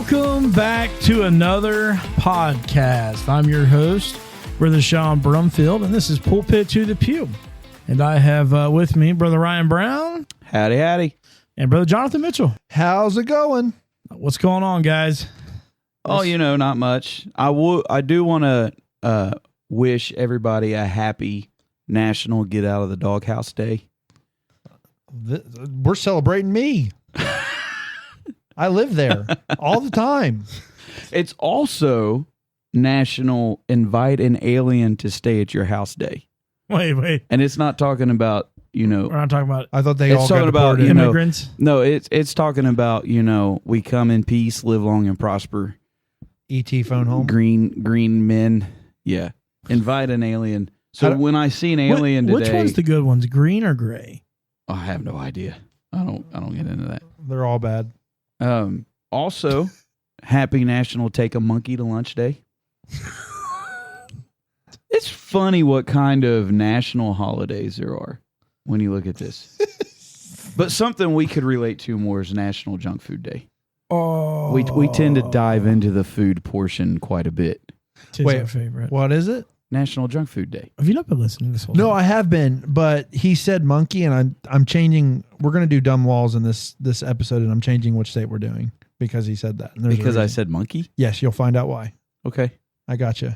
Welcome back to another podcast. I'm your host, Brother Sean Brumfield, and this is Pulpit to the Pew. And I have with me Brother Ryan Brown. Howdy, howdy. And Brother Jonathan Mitchell. How's it going? What's going on, guys? Oh, not much. I do want to wish everybody a happy National Get Out of the Doghouse Day. We're celebrating me. I live there all the time. It's also National Invite an Alien to Stay at Your House Day. Wait. And it's not talking about, We're not talking about I thought they It's all talking got about, deported. immigrants. No, it's talking about, we come in peace, live long and prosper. E.T. phone home. Green men. Yeah. Invite an alien. So when I see an alien today, Which one's the good ones, green or gray? I have no idea. I don't get into that. They're all bad. Also, happy National Take a Monkey to Lunch Day. It's funny what kind of national holidays there are when you look at this. But something we could relate to more is National Junk Food Day. Oh, We tend to dive into the food portion quite a bit. Tis Wait, our favorite. What is it? National Junk Food Day. Have you not been listening to this whole No, time? I have been, but he said monkey, and I'm changing. We're going to do dumb laws in this episode, and I'm changing which state we're doing because he said that. And there's a Because I reason. said monkey? Yes, you'll find out why. Okay. I got you.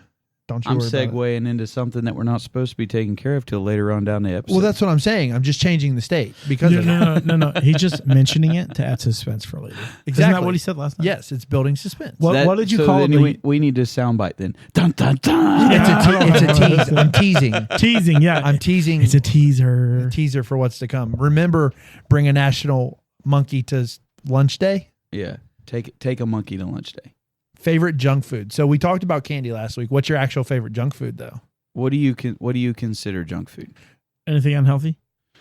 Don't you I'm worry about it. segueing into something that we're not supposed to be taking care of till later on down the episode. Well, that's what I'm saying. I'm just changing the state because of that. No. He's just mentioning it to add suspense for later. Isn't Exactly. that what he said last night? Yes, it's building suspense. What did you so call it? then we need to soundbite then. Dun, dun, dun. It's a tease. I'm teasing. Teasing, yeah. I'm teasing. It's a teaser. teaser for what's to come. Remember, bring a national monkey to lunch day. Yeah. Take a monkey to lunch day. Favorite junk food. So we talked about candy last week. What's your actual favorite junk food, though? What do you consider junk food? Anything unhealthy?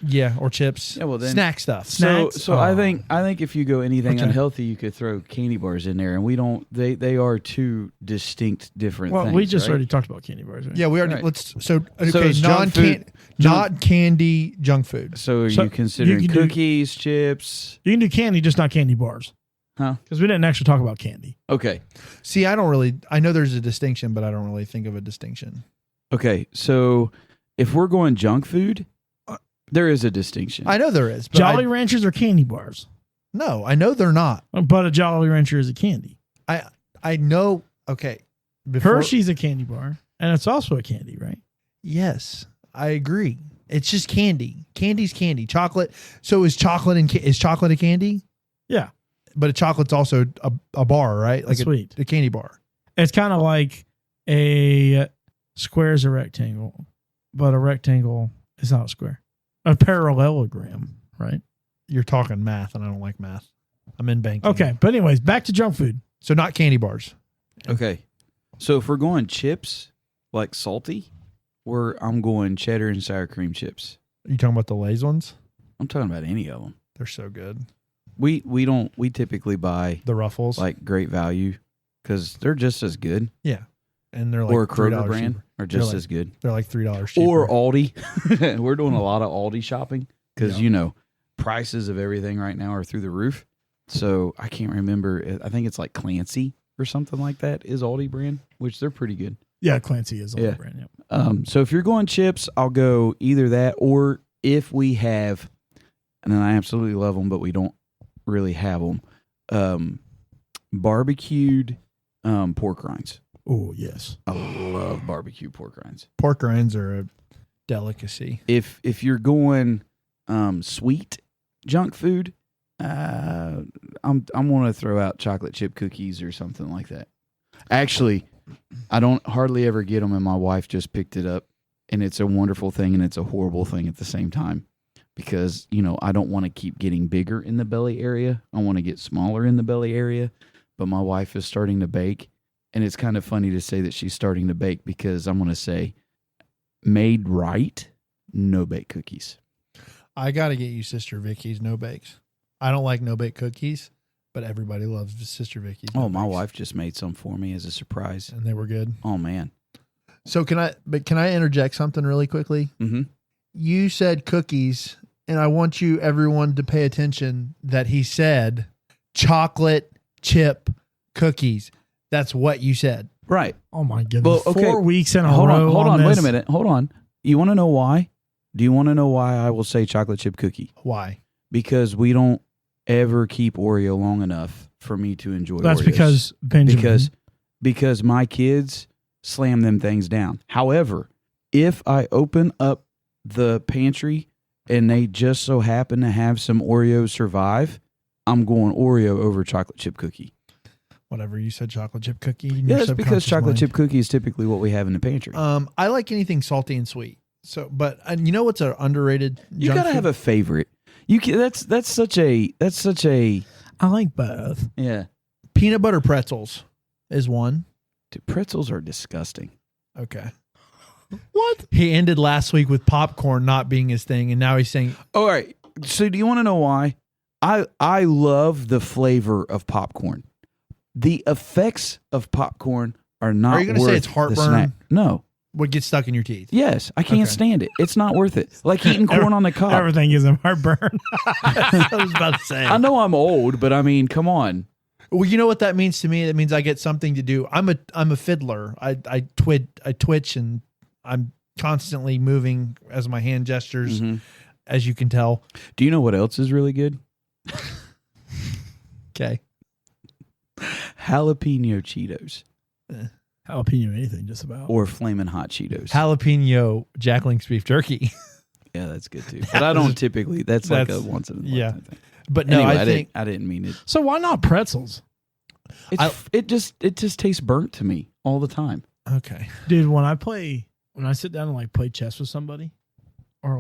Yeah, or chips. Yeah, well then Snack stuff. Snacks? So I think if you go anything Okay. unhealthy, you could throw candy bars in there, and we don't. They are two distinct different Well, things. we just right? already talked about candy bars. Right? Yeah, we already. Right. Let's. So So okay, it's junk food. not candy junk food. So are So you considering you can do- cookies, chips? You can do candy, just not candy bars. Huh? Because we didn't actually talk about candy. Okay. See, I don't really. I know there's a distinction, but I don't really think of a distinction. Okay. So if we're going junk food, there is a distinction. I know there is. But Jolly Ranchers are candy bars, no, I know they're not. but a Jolly Rancher is a candy. I know. Okay. Before, Hershey's a candy bar, and it's also a candy, right? Yes, I agree. It's just candy. Candy's candy. Chocolate. So is chocolate is chocolate a candy? Yeah. But a chocolate's also a bar, right? Like Sweet. a candy bar. It's kind of like a square is a rectangle, but a rectangle is not a square. A parallelogram, right? You're talking math, and I don't like math. I'm in banking. Okay, but anyways, back to junk food. So not candy bars. Okay. So if we're going chips, like salty, I'm going cheddar and sour cream chips. Are you talking about the Lay's ones? I'm talking about any of them. They're so good. We typically buy The Ruffles. like Great Value because they're just as good, yeah. And they're like or a Kroger $3 brand cheaper. are just like- as good, They're like $3 cheaper. or Aldi. We're doing a lot of Aldi shopping because Yeah. prices of everything right now are through the roof. So I can't remember. I think it's like Clancy or something like that is Aldi brand, which they're pretty good. Yeah, Clancy is a Yeah. brand. Yeah. So if you're going chips, I'll go either that or if we have, and then I absolutely love them, but we don't really have them, barbecued pork rinds. Oh, yes. I love barbecue pork rinds. pork rinds are a delicacy. If you're going sweet junk food, I'm want to throw out chocolate chip cookies or something like that. Actually, I don't hardly ever get them, and my wife just picked it up, and it's a wonderful thing and it's a horrible thing at the same time because I don't want to keep getting bigger in the belly area. I want to get smaller in the belly area, but my wife is starting to bake, and it's kind of funny to say that she's starting to bake because I'm going to say, made right, no bake cookies. I got to get you Sister Vicky's no bakes. I don't like no bake cookies, but everybody loves Sister Vicky's. Oh, no my bakes. wife just made some for me as a surprise. And they were good. Oh, man. So can I interject something really quickly? Mm-hmm. You said cookies, and I want everyone to pay attention that he said chocolate chip cookies. That's what you said. Right. Oh my goodness! Well, okay. 4 weeks in a Hold row. on. Hold on. this. Wait a minute. Hold on. You want to know why? Do you want to know why I will say chocolate chip cookie? Why? Because we don't ever keep Oreo long enough for me to enjoy That's Oreos. because Benjamin. Because my kids slam them things down. However, if I open up the pantry and they just so happen to have some Oreos survive, I'm going Oreo over chocolate chip cookie. Whatever you said, chocolate chip cookie. in Yeah, your that's because subconscious chocolate mind. chip cookie is typically what we have in the pantry. I like anything salty and sweet. So, but and you know what's an underrated? You gotta have a favorite. You can, that's such a I like both. yeah. peanut butter pretzels is one. Dude, pretzels are disgusting. Okay. What? He ended last week with popcorn not being his thing, and now he's saying, All right. So do you want to know why? I love the flavor of popcorn. The effects of popcorn are not. Are you gonna say worth it's the heartburn? snack. No. "What gets stuck in your teeth?" Yes, I can't Okay. stand it. It's not worth it. Like eating corn on the cob. Everything gives him heartburn. I was about to say. I know I'm old, but I mean, come on. Well, you know what that means to me? That means I get something to do. I'm a fiddler. I twitch, and I'm constantly moving as my hand gestures, Mhm. as you can tell. Do you know what else is really good? Okay. Jalapeno Cheetos Jalapeno anything, just about. or Flamin' Hot Cheetos. Jalapeno Jack Link's beef jerky. Yeah, that's good too. But I don't typically. That's like a That's- once in a yeah. lifetime thing. But no, Anyway, I think I didn't mean it. So why not pretzels, It just tastes burnt to me all the time. okay. dude? When I sit down and like play chess with somebody, or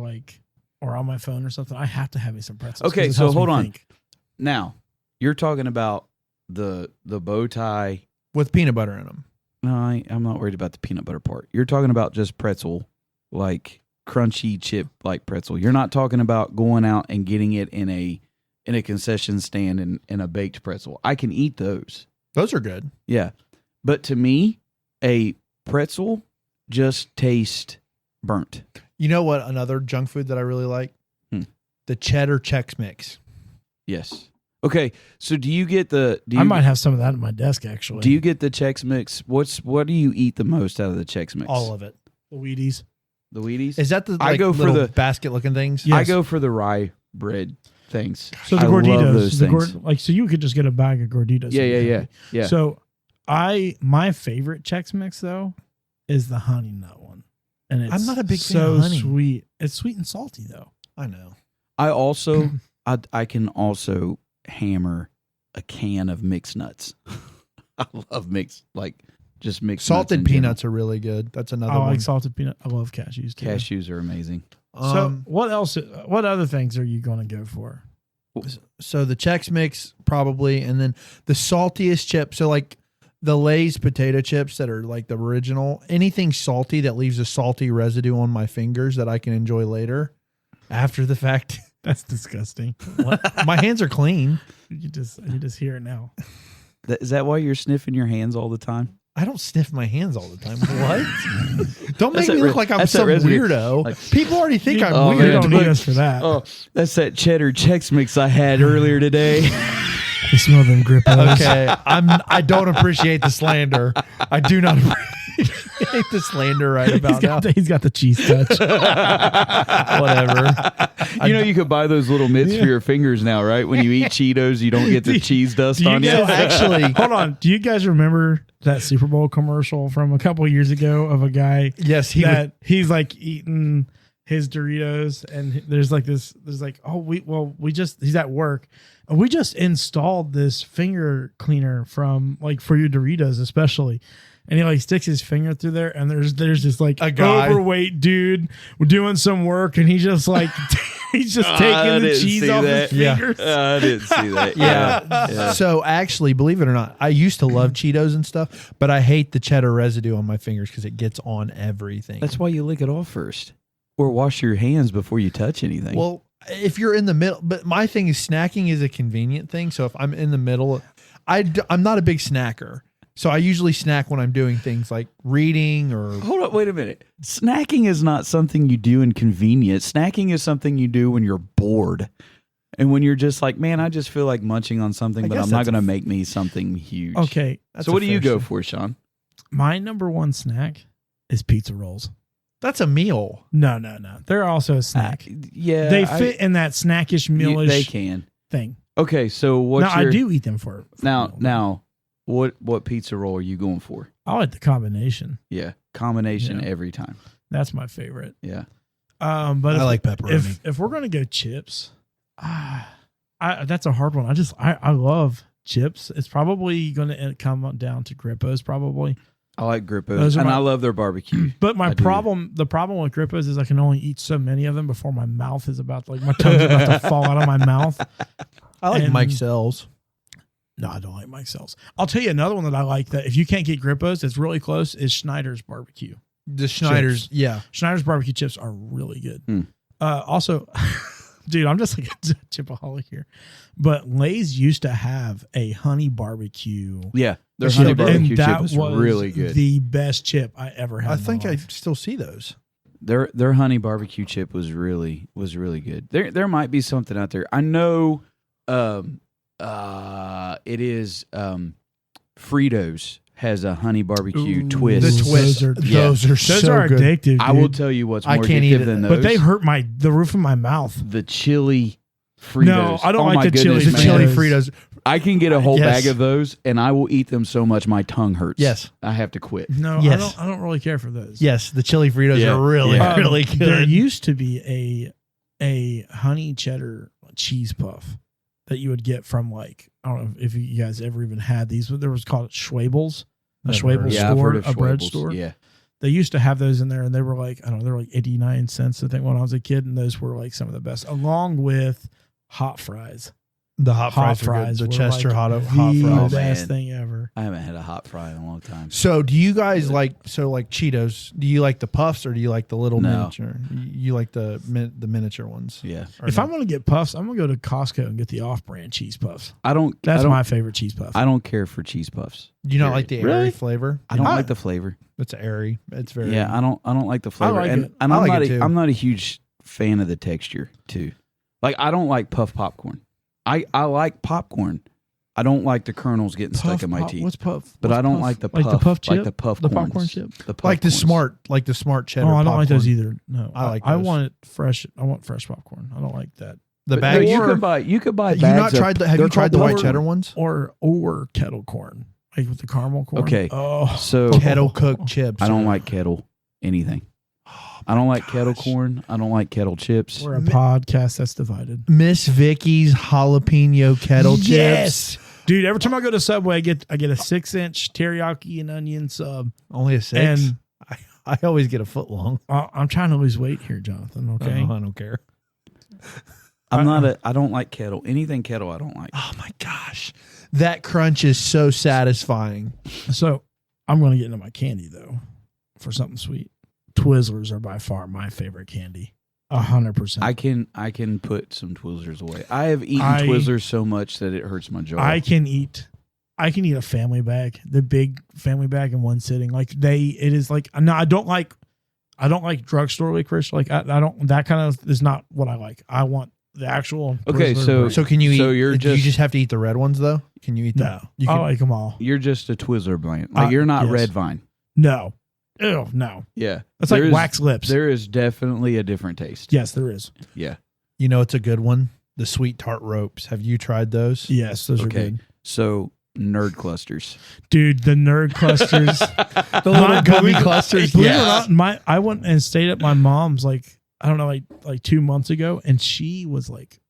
on my phone or something, I have to have me some pretzels. 'cause Okay, it so helps me hold on. think. Now, you're talking about the bow tie. With peanut butter in them. No, I'm not worried about the peanut butter part. You're talking about just pretzel, like crunchy chip like pretzel. You're not talking about going out and getting it in a concession stand and in a baked pretzel. I can eat those. Those are good. Yeah. But to me, a pretzel just tastes burnt. You know what? Another junk food that I really like? The cheddar Chex Mix. Yes. Okay. So do you get I might have some of that at my desk actually. do you get the Chex Mix? What do you eat the most out of the Chex Mix? All of it. the Wheaties? the Wheaties? Is that the I like, go for little the- basket looking things? Yeah. I Yes. go for the rye bread things. So the I love Gorditos, those things. so you could just get a bag of Gorditos. Yeah, and yeah, be yeah. happy. Yeah. So my favorite Chex Mix though is the honey nut one, and it's I'm not a big fan so of honey. sweet. It's sweet and salty though. I know. I also I can also hammer a can of mixed nuts. I love mixed just mixed Salted nuts in peanuts are really good. That's another I one. like salted peanut. I love cashews too. general. Cashews are amazing. So what else? What other things are you going to go for? So the Chex Mix probably, and then the saltiest chip. So like the Lay's potato chips that are like the original. Anything salty that leaves a salty residue on my fingers that I can enjoy later, after the fact. That's disgusting. My hands are clean. You just hear it now. Is that why you're sniffing your hands all the time? I don't sniff my hands all the time. What? Don't make That's me that look like I'm that's that some residue. weirdo. Like- People already think I'm Oh, You weird. man. don't need us for that. Oh, that's that cheddar Chex Mix I had earlier today. You smell them grippos. Okay, I don't appreciate the slander. I do not appreciate the slander right about now. He's got the cheese touch. Whatever. You could buy those little mitts for your fingers now, right? When you eat Cheetos, you don't get the cheese dust Do you on you. guys actually- hold on? Do you guys remember that Super Bowl commercial from a couple of years ago of a guy Yes, he that he's like eating his Doritos and there's like he's at work and we just installed this finger cleaner from like for your Doritos especially. And he like sticks his finger through there, and there's just like A guy. overweight dude doing some work, and he's just like he's just I taking the didn't cheese see off that. his Yeah. fingers. I didn't see that. Yeah. So actually, believe it or not, I used to love Cheetos and stuff, but I hate the cheddar residue on my fingers because it gets on everything. That's why you lick it off first, or wash your hands before you touch anything. Well, if you're in the middle, but my thing is snacking is a convenient thing. So if I'm in the middle, I'm not a big snacker. So I usually snack when I'm doing things like reading or hold up, wait a minute. Snacking is not something you do in convenience. Snacking is something you do when you're bored. And when you're just like, man, I just feel like munching on something, I but guess I'm not that's going to make me something huge. Okay, That's So a what do you fair go share. for, Sean? my number one snack is pizza rolls. That's a meal. No. They're also a snack. Yeah. They fit in that snackish, mealish They can. thing. Okay, so what's Now, your... I do eat them for Now, what pizza roll are you going for? I like the combination. Yeah, combination Yeah. every time. That's my favorite. Yeah. But I like pepperoni. if we're gonna go chips, that's a hard one. I love chips. It's probably gonna come down to Grippos probably. I like Those Grippos, are and my- I love their barbecue. But I do. the problem with Grippos is I can only eat so many of them before my mouth is about to, my tongue's about to fall out of my mouth. I like and- Mike Sells. No, I don't like Mike Sells. I'll tell you another one that I like that if you can't get Grippos, it's really close, is Schneider's barbecue. The Schneider's, Chips. yeah. Schneider's barbecue chips are really good. Hmm. Also, dude, I'm just like a chipaholic here. But Lay's used to have a honey barbecue. Yeah, their Still honey do. barbecue And that chip is was really good. the best chip I ever had. I in my think I life. still see those. Their honey barbecue chip was really good. There might be something out there. I know it is Fritos has a honey barbecue Ooh, twist. The twist. Those are, Yeah. Those are those so are good. addictive. I will dude. tell you what's I more can't eat addictive it, than those. But they hurt the roof of my mouth. the chili Fritos. No, I don't Oh like my the chili goodness, The man. chili Fritos. Fritos. I can get a whole Yes. bag of those, and I will eat them so much my tongue hurts. Yes. I have to quit. No, Yes. I don't really care for those. Yes, the chili Fritos Yeah. are really, Yeah. really There good. used to be a honey cheddar cheese puff that you would get from I don't know if you guys ever even had these, but there was called Schwabel's, a Never Schwabel heard of it. Yeah, I've store, heard of a bread Schwabel's. store. Yeah. They used to have those in there, and they were they were like 89 cents, I think, when I was a kid, and those were like some of the best, along with hot fries. The hot fries, are good. The were Chester like hot the fries. best man. thing ever. I haven't had a hot fry in a long time. So, do you guys like Cheetos? Do you like the puffs or do you like the little No. miniature? You like the miniature ones? Yeah. Or If no? I'm going to get puffs, I'm going to go to Costco and get the off-brand cheese puffs. I don't That's I don't, my favorite cheese puff. I don't care for cheese puffs. do you not like the airy Really? flavor? I don't I- like the flavor. It's airy. It's very Yeah, I don't like the flavor. like and it. and I I'm like not it too. I'm not a huge fan of the texture too. Like I don't like puff popcorn. I like popcorn. I don't like the kernels getting stuck in my teeth. What's puff? But What's I don't puff? like the like puff, the puff chip, like the puff the corns. popcorn chip. The like the popcorns. smart cheddar. Oh, I don't like those popcorn. either. No, I like I those. want it fresh. I want fresh popcorn. I don't like that. The But bag. no, Or- you could buy have you bags not of- tried the? Have they're you tried the called white popcorn. cheddar ones? Or kettle corn, like with the caramel corn. Okay. Oh, So Kettle cooked chips. I don't are- like kettle anything. I don't like kettle corn. I don't like kettle chips. we're a podcast that's divided. Miss Vicky's jalapeno kettle Yes! chips. Dude, every time I go to Subway, I get a 6-inch teriyaki and onion sub, Only a 6. and I always get a foot long. I'm trying to lose weight here, Jonathan. Okay. I don't care. I don't like kettle. Anything kettle I don't like. Oh my gosh, that crunch is so satisfying. So I'm going to get into my candy though, for something sweet. Twizzlers are by far my favorite candy. 100%. I can put some Twizzlers away. I have eaten I- Twizzlers so much that it hurts my jaw. I can eat a family bag, the big family bag in one sitting. It is like, no, I don't like drugstore licorice. Like I don't, that kind of is not what I like. I want the actual. Okay, Twizzler so- brand. So can you eat? So you're do you just- just have to eat the red ones though? Can you eat no, them? You I can, like them all. You're just a Twizzler bland. Like you're not yes. Red Vine. No, ew, no. Yeah. That's There like is- wax lips. There is definitely a different taste. Yes, there is. Yeah. you know, it's a good one. The sweet tart ropes. Have you tried those? Yes, those are Okay. good. So nerd clusters. Dude, the nerd clusters. The little gummy clusters. Believe it or Yes. not, I went and stayed at my mom's like 2 months ago, and she was like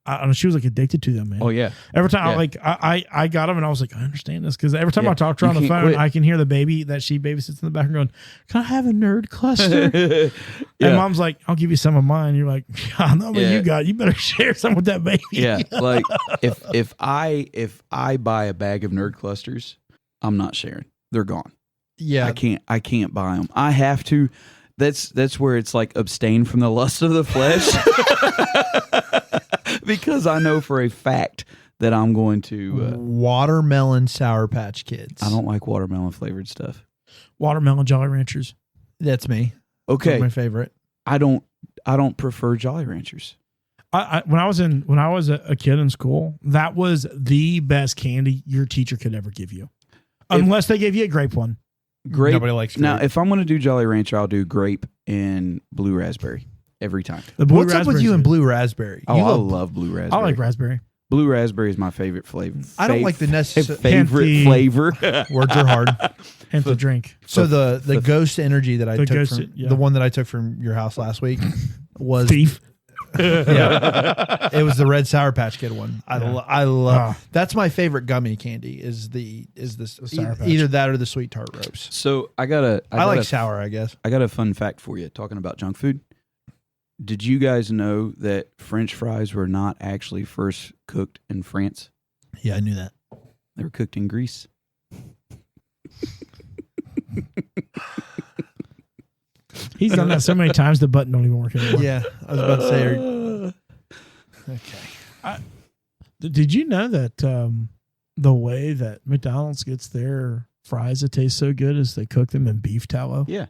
I don't know, she was like addicted to them, man. Oh yeah. Every time Yeah. I got them, and I was like, I understand this, because every time Yeah, I talk to her you on the can't phone, quit. I can hear the baby that she babysits in the background going, "Can I have a nerd cluster?" And yeah. mom's like, "I'll give you some of mine." You're like, "I know what Yeah. you better share some with that baby." Yeah. Like if I buy a bag of nerd clusters, I'm not sharing. They're gone. Yeah. I can't buy them. I have to. That's where it's like abstain from the lust of the flesh. Because I know for a fact that I'm going to. Watermelon Sour Patch Kids. I don't like watermelon flavored stuff. Watermelon Jolly Ranchers. That's me. Okay, Those are my favorite. I don't prefer Jolly Ranchers. When I was a kid in school, that was the best candy your teacher could ever give you, unless they gave you a grape one. Grape. Nobody likes grape. Now, if I'm going to do Jolly Rancher, I'll do grape and blue raspberry every time. The blue What's up with you and blue raspberry? Oh, You I love- love blue raspberry. I like raspberry. Blue raspberry is my favorite flavor. I don't like the necessary. favorite Fancy. flavor. Words are hard. Hence the drink. So the ghost energy that I The took ghost- from yeah. the one that I took from your house last week was Thief. yeah, it was the red Sour Patch Kid one. I love Ah. that's my favorite gummy candy is this Sour Patch. either that or the sweet tart ropes. So I got I like a, sour, I guess. I got a fun fact for you. Talking about junk food. Did you guys know that French fries were not actually first cooked in France? Yeah, I knew that. They were cooked in Greece. He's done that so many times the button don't even work anymore. Yeah, I was about to say. Okay. Did you know that the way that McDonald's gets their fries that taste so good is they cook them in beef tallow? Yeah,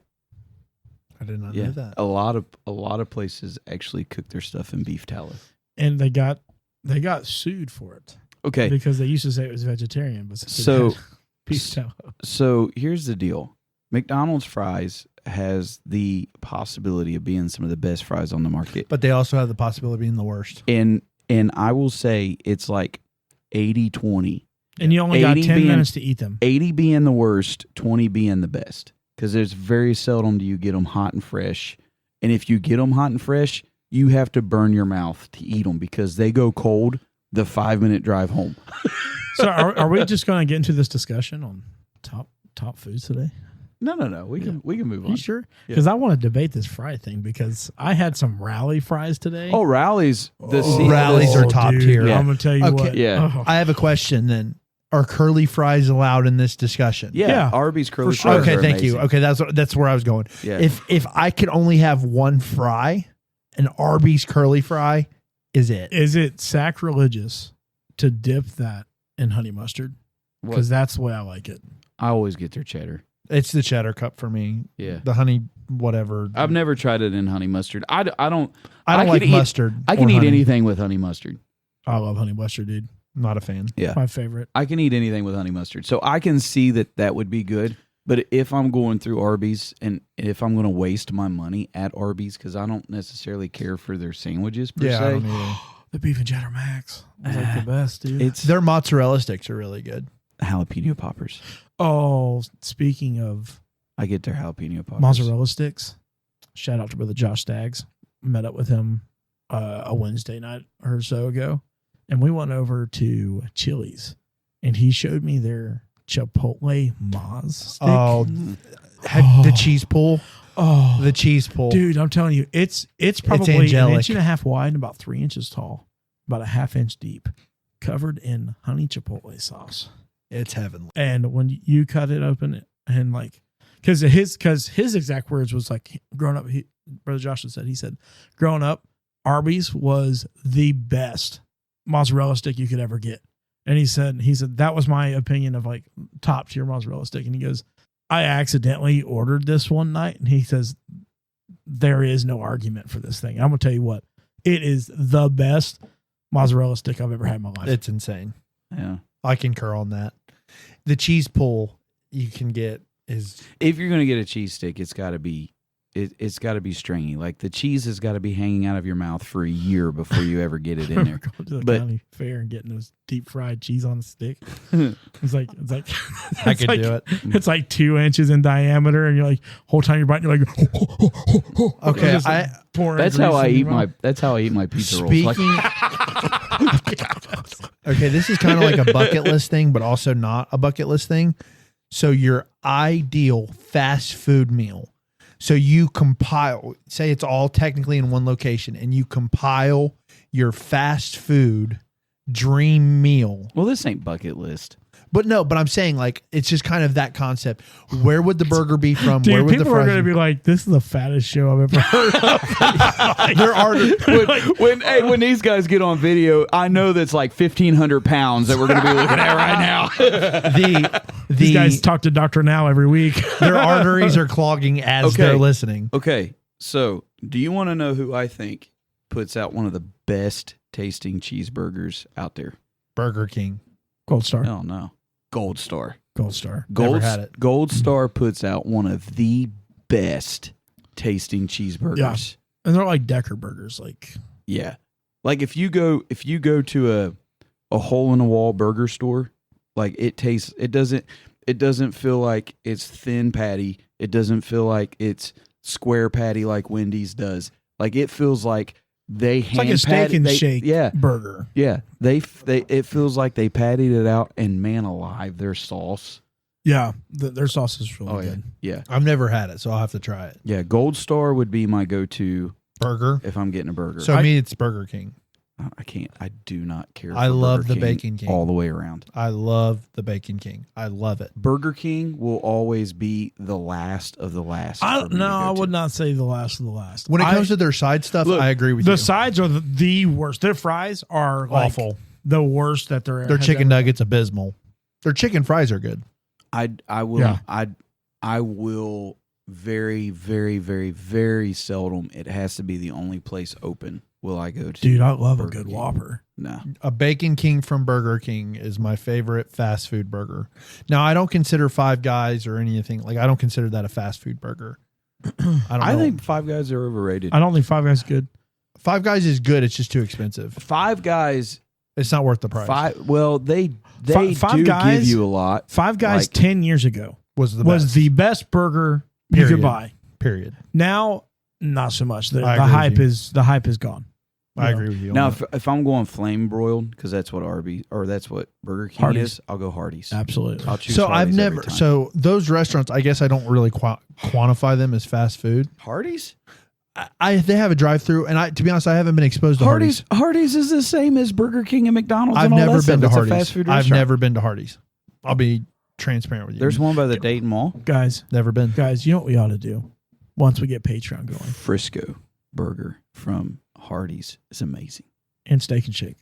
I did not yeah. know that. A lot of places actually cook their stuff in beef tallow. And they got sued for it Okay, because they used to say it was vegetarian, but since it so had beef tallow. so here's the deal. McDonald's fries has the possibility of being some of the best fries on the market. But they also have the possibility of being the worst. And I will say it's like 80-20. And you only got 80 10 being- minutes to eat them. 80 being the worst, 20 being the best. Because there's very seldom do you get them hot and fresh. And if you get them hot and fresh, you have to burn your mouth to eat them because they go cold the 5-minute drive home. So are we just going to get into this discussion on top foods today? No. We can move Are on. you sure? Because I want to debate this fry thing because I had some rally fries today. Oh, rallies. Rallies are top tier. Yeah. I'm going to tell you Okay. what. Yeah. Oh. I have a question then. Are curly fries allowed in this discussion? Yeah, Yeah, Arby's curly for sure. fries Okay, are thank you. amazing. Okay, that's where I was going. Yeah. If I could only have one fry, an Arby's curly fry is it. Is it sacrilegious to dip that in honey mustard? Because that's the way I like it. I always get their cheddar. It's the cheddar cup for me. Yeah. The honey whatever. I've never tried it in honey mustard. I don't I don't I like could eat- mustard. I can or eat honey. anything with honey mustard. I love honey mustard, dude. Not a fan. Yeah. My favorite. I can eat anything with honey mustard. So I can see that would be good. But if I'm going through Arby's and if I'm going to waste my money at Arby's, because I don't necessarily care for their sandwiches per Yeah, I se, don't either. The beef and cheddar max. It's like the best, dude. it's Their mozzarella sticks are really good. jalapeno poppers. Oh, speaking of I get their jalapeno poppers. mozzarella sticks, shout out to brother Josh Staggs. Met up with him a Wednesday night or so ago, and we went over to Chili's, and he showed me their Chipotle Moz stick. Oh, the cheese pull. Oh, The cheese pull. dude, I'm telling you, it's probably an angelic. inch and a half wide and about 3 inches tall, about a half inch deep, covered in honey chipotle sauce. It's heavenly. And when you cut it open and like, because his exact words was like, growing up, brother Josh said, he said, growing up, Arby's was the best mozzarella stick you could ever get. And he said that was my opinion of like top tier mozzarella stick. And he goes, I accidentally ordered this one night, and he says there is no argument for this thing. I'm gonna tell you what, it is the best mozzarella stick I've ever had in my life. It's insane. Yeah. I concur on that. The cheese pull you can get is If you're going to get a cheese stick, it's got to be it's got to be stringy. Like the cheese has got to be hanging out of your mouth for a year before you ever get it in there. Going to the But- county fair and getting those deep fried cheese on a stick. It's like I it's could like, do it. It's like 2 inches in diameter, and you're like whole time you're biting, you're like Okay, just, like, pouring That's grease how I in eat your mouth. my pizza rolls. Speaking. Like, Okay, this is kind of like a bucket list thing, but also not a bucket list thing. So your ideal fast food meal. So you compile, say it's all technically in one location, and you compile your fast food dream meal. well, this ain't bucket list. But I'm saying like it's just kind of that concept. Where would the burger be from? Dude, Where would the people are fries going to be like, "This is the fattest show I've ever heard of." There are When these guys get on video, I know that's like 1,500 pounds that we're going to be looking at right now. These guys the talk to Dr. Now every week. their arteries are clogging as Okay. they're listening. Okay, so do you want to know who I think puts out one of the best tasting cheeseburgers out there. Burger King. Gold Star. Oh no, Gold Star. Gold Star. Never had it. Gold Star puts out one of the best tasting cheeseburgers. Yeah. And they're like Decker burgers. Like, Yeah. Like if you go to a hole in the wall burger store, like it doesn't feel like it's thin patty. It doesn't feel like it's square patty like Wendy's does. Like it feels like they it's like a steak and shake yeah. burger. Yeah. It feels like they patted it out, and man alive, their sauce. Yeah. Their sauce is really good. Yeah. I've never had it, so I'll have to try it. Yeah. Gold Star would be my go-to Burger. if I'm getting a burger. So me, it's Burger King. I can't. I do not care. I for love Burger the Bacon King. all the way around. I love the Bacon King. I love it. Burger King will always be the last of the last. I for me to go would to. not say the last of the last. When it comes to their side stuff, Look, I agree with the you. sides are the worst. Their fries are like Awful. the worst that they're. Their chicken nuggets abysmal. Their chicken fries are good. I will. Yeah. I will. Very, very, very, very seldom. It has to be the only place open. Will I go to? Dude, I love a Burger good King. Whopper. No. A Bacon King from Burger King is my favorite fast food burger. Now, I don't consider Five Guys or anything. Like, I don't consider that a fast food burger. I think Five Guys are overrated. I don't think Five Guys is good. Five Guys is good. It's just too expensive. Five Guys. It's not worth the price. Well, they Five do Guys- give you a lot. Five Guys Like- 10 years ago Was the was best. the best burger you Period. could buy. Period. Now, not so much. The I agree with hype is gone. I Yeah. agree with you. on Now, that. if I'm going flame broiled, because that's what that's what Burger King Hardee's. is, I'll go Hardee's. Absolutely. I'll choose. So I've Hardee's every never. time. So those restaurants, I guess I don't really quantify them as fast food. Hardee's. They have a drive-through, and to be honest, I haven't been exposed to Hardee's. Hardee's is the same as Burger King and McDonald's. I've and all never that been to stuff. Hardee's. It's a fast food I've restaurant. never been to Hardee's. I'll be transparent with you. There's one by the Dayton Mall. Guys, Never been. you know what we ought to do once we get Patreon going? Frisco burger from Hardee's is amazing. And Steak and Shake.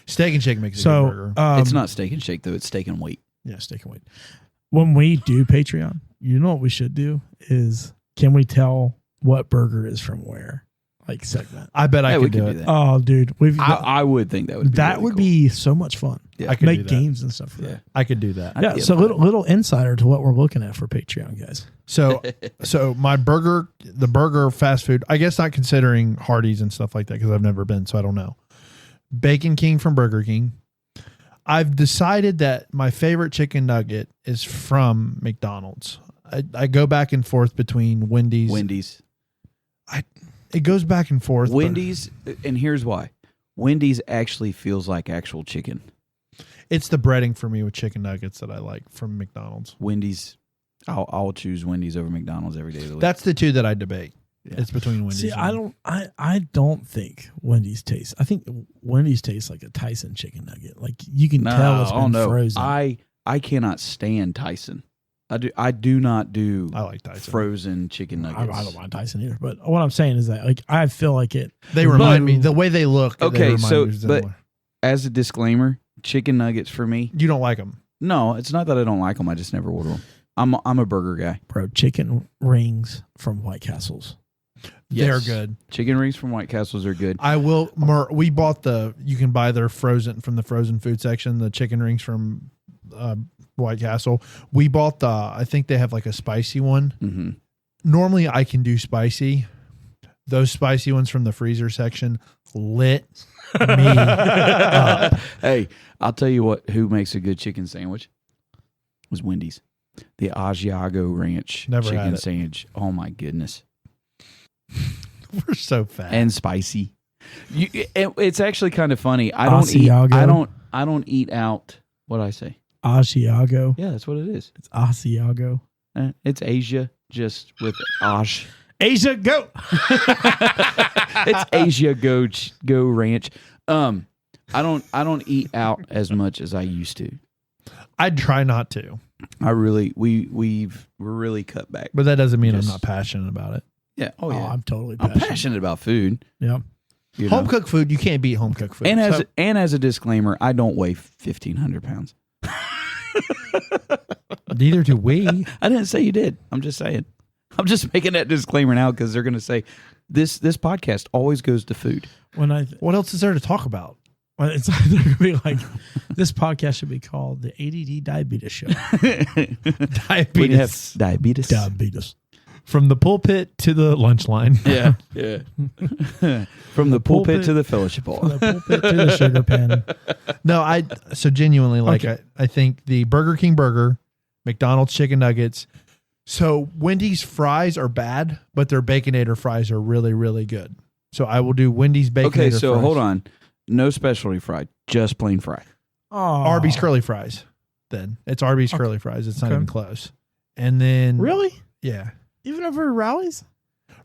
Steak and Shake makes a good So, burger. It's not steak and shake though; it's steak and wait. Yeah, Steak and Wait. When we do Patreon, you know what we should do is, can we tell what burger is from where? Like segment. I bet I Yeah, we could do could it. do that. Oh, dude. I would think that would be that really would cool. be so much fun. Yeah. I could do Make that. games and stuff for Yeah. that. I could do that. I'd Yeah, be so up for little insider to what we're looking at for Patreon, guys. So my burger, the burger fast food, I guess not considering Hardee's and stuff like that because I've never been, so I don't know. Bacon King from Burger King. I've decided that my favorite chicken nugget is from McDonald's. I go back and forth between Wendy's. Wendy's. It goes back and forth. but Wendy's, and here's why. Wendy's actually feels like actual chicken. It's the breading for me with chicken nuggets that I like from McDonald's. Wendy's, I'll choose Wendy's over McDonald's every day of the week. That's the two that I debate. Yeah. It's between Wendy's. See, and I don't think Wendy's tastes. I think Wendy's tastes like a Tyson chicken nugget. Like you can tell it's been frozen. I cannot stand Tyson. I do not do I like Tyson. frozen chicken nuggets. I don't mind Tyson either. But what I'm saying is that like I feel like it. They remind me the way they look. Okay, they remind so, me of but- similar. As a disclaimer, chicken nuggets for me. You don't like them. No, it's not that I don't like them. I just never order them. I'm a burger guy. Bro, chicken rings from White Castles. They're Yes. good. Chicken rings from White Castles are good. I will. We bought you can buy their frozen from the frozen food section. The chicken rings from White Castle. We bought I think they have like a spicy one. Mm-hmm. Normally I can do spicy. Those spicy ones from the freezer section lit me up. Hey, I'll tell you what. Who makes a good chicken sandwich? It was Wendy's. The Asiago Ranch Never had chicken it. sandwich. Oh my goodness, We're so fat. and spicy. It's actually kind of funny. I don't eat. Asiago. I don't eat out. What I say? Asiago. Yeah, that's what it is. It's Asiago. It's Asia, just with Osh. Asia, go. It's Asia Go Ranch. I don't eat out as much as I used to. I'd try not to, I really we're really cut back. but that doesn't mean Just- I'm not passionate about it. Yeah. Oh Oh, yeah. I'm totally I'm passionate. passionate about food. Yeah. You know? Home cooked food, you can't beat home cooked food. And So- as a disclaimer, I don't weigh 1,500 pounds. neither do we. I didn't say you did. I'm just saying. I'm just making that disclaimer now because they're going to say this podcast always goes to food. When What else is there to talk about? when it's either gonna be like this podcast should be called the ADD Diabetes Show. We have diabetes. Diabetes. From the pulpit to the lunch line. Yeah. From the pulpit to the fellowship From hall. the pulpit to the sugar pen. No, so genuinely, like Okay. I think the Burger King burger, McDonald's chicken nuggets. So Wendy's fries are bad, but their Baconator fries are really, really good. So I will do Wendy's Baconator Okay, so fries. hold on. No specialty fry, just plain fry. Oh, Arby's curly fries. Then it's Arby's curly fries. It's not Okay. even close. And then Really? yeah, Even over Rallies?